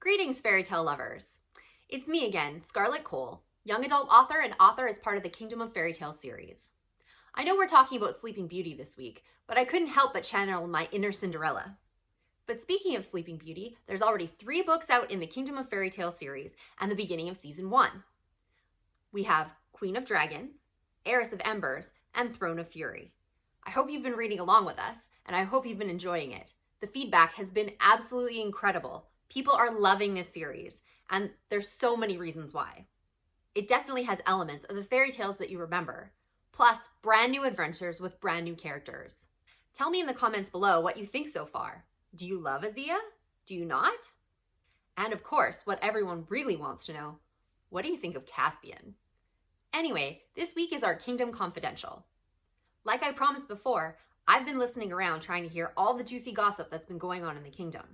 Greetings, fairy tale lovers. It's me again, Scarlett Cole, young adult author and author as part of the Kingdom of Fairytales series. I know we're talking about Sleeping Beauty this week, but I couldn't help but channel my inner Cinderella. But speaking of Sleeping Beauty, there's already 3 books out in the Kingdom of Fairytales series and the beginning of season 1. We have Queen of Dragons, Heiress of Embers, and Throne of Fury. I hope you've been reading along with us, and I hope you've been enjoying it. The feedback has been absolutely incredible. People are loving this series, and there's so many reasons why. It definitely has elements of the fairy tales that you remember, plus brand new adventures with brand new characters. Tell me in the comments below what you think so far. Do you love Azia? Do you not? And of course, what everyone really wants to know, what do you think of Caspian? Anyway, this week is our Kingdom Confidential. Like I promised before, I've been listening around trying to hear all the juicy gossip that's been going on in the kingdom.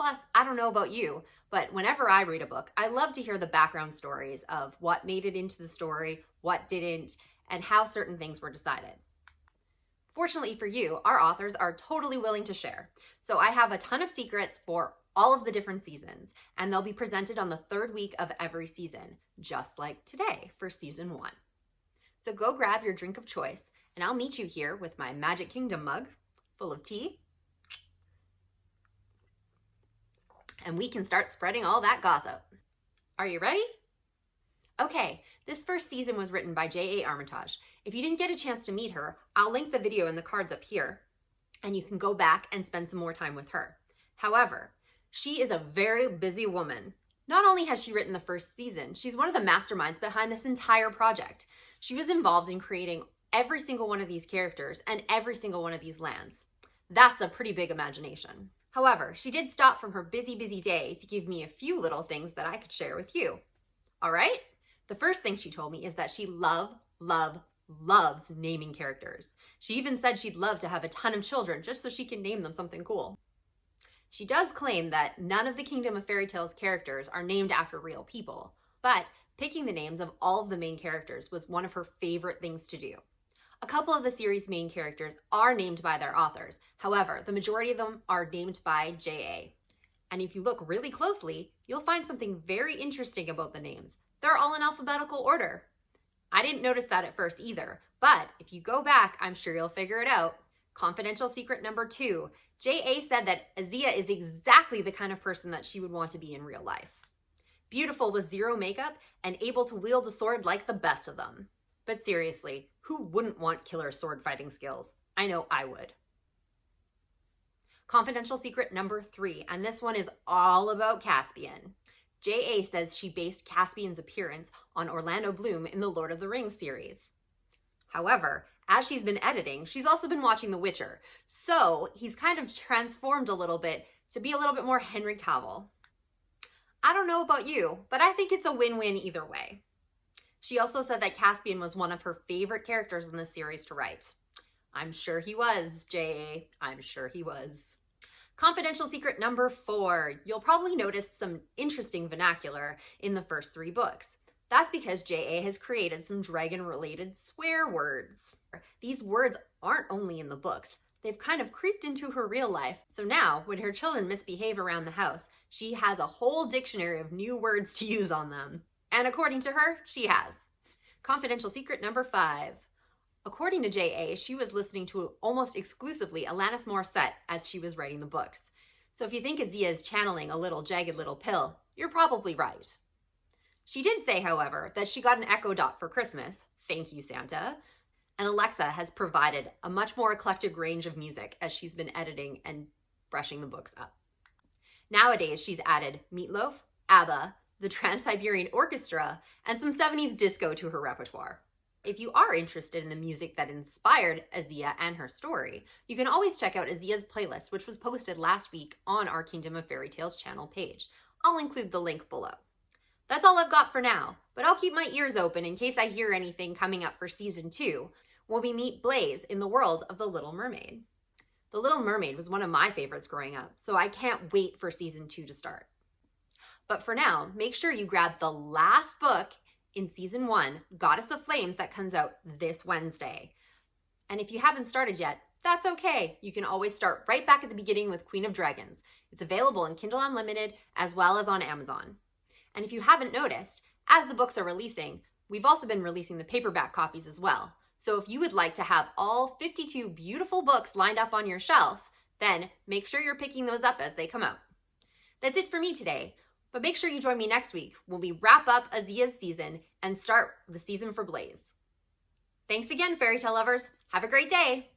Plus, I don't know about you, but whenever I read a book, I love to hear the background stories of what made it into the story, what didn't, and how certain things were decided. Fortunately for you, our authors are totally willing to share. So I have a ton of secrets for all of the different seasons, and they'll be presented on the 3rd week of every season, just like today for season 1. So go grab your drink of choice, and I'll meet you here with my Magic Kingdom mug full of tea, and we can start spreading all that gossip. Are you ready? Okay, this first season was written by J.A. Armitage. If you didn't get a chance to meet her, I'll link the video in the cards up here, and you can go back and spend some more time with her. However, she is a very busy woman. Not only has she written the first season, she's one of the masterminds behind this entire project. She was involved in creating every single one of these characters and every single one of these lands. That's a pretty big imagination. However, she did stop from her busy day to give me a few little things that I could share with you. All right? The first thing she told me is that she loves naming characters. She even said she'd love to have a ton of children just so she can name them something cool. She does claim that none of the Kingdom of Fairytales characters are named after real people, but picking the names of all of the main characters was one of her favorite things to do. A couple of the series' main characters are named by their authors. However, the majority of them are named by J.A. And if you look really closely, you'll find something very interesting about the names. They're all in alphabetical order. I didn't notice that at first either, but if you go back, I'm sure you'll figure it out. Confidential secret number 2, J.A. said that Azia is exactly the kind of person that she would want to be in real life. Beautiful with 0 makeup and able to wield a sword like the best of them. But seriously, who wouldn't want killer sword fighting skills? I know I would. Confidential secret number 3, and this one is all about Caspian. J.A. says she based Caspian's appearance on Orlando Bloom in the Lord of the Rings series. However, as she's been editing, she's also been watching The Witcher, so he's kind of transformed a little bit to be a little bit more Henry Cavill. I don't know about you, but I think it's a win-win either way. She also said that Caspian was one of her favorite characters in the series to write. I'm sure he was, J.A. I'm sure he was. Confidential secret number 4. You'll probably notice some interesting vernacular in the first 3 books. That's because J.A. has created some dragon-related swear words. These words aren't only in the books. They've kind of creeped into her real life. So now, when her children misbehave around the house, she has a whole dictionary of new words to use on them. And according to her, she has. Confidential secret number 5. According to J.A., she was listening to almost exclusively Alanis Morissette as she was writing the books. So if you think Azia is channeling a little jagged little pill, you're probably right. She did say, however, that she got an Echo Dot for Christmas. Thank you, Santa. And Alexa has provided a much more eclectic range of music as she's been editing and brushing the books up. Nowadays, she's added Meatloaf, ABBA, the Trans-Siberian Orchestra, and some 70s disco to her repertoire. If you are interested in the music that inspired Azia and her story, you can always check out Azia's playlist, which was posted last week on our Kingdom of Fairytales channel page. I'll include the link below. That's all I've got for now, but I'll keep my ears open in case I hear anything coming up for season 2, when we meet Blaze in the world of The Little Mermaid. The Little Mermaid was one of my favorites growing up, so I can't wait for season 2 to start. But for now, make sure you grab the last book in season 1, Goddess of Flames, that comes out this Wednesday. And if you haven't started yet, That's okay. You can always start right back at the beginning with Queen of Dragons. It's available in Kindle Unlimited as well as on Amazon. And if you haven't noticed, as the books are releasing, we've also been releasing the paperback copies as well. So if you would like to have all 52 beautiful books lined up on your shelf, then make sure you're picking those up as they come out. That's it for me today, but make sure you join me next week when we wrap up Azia's season and start the season for Blaze. Thanks again, fairy tale lovers. Have a great day.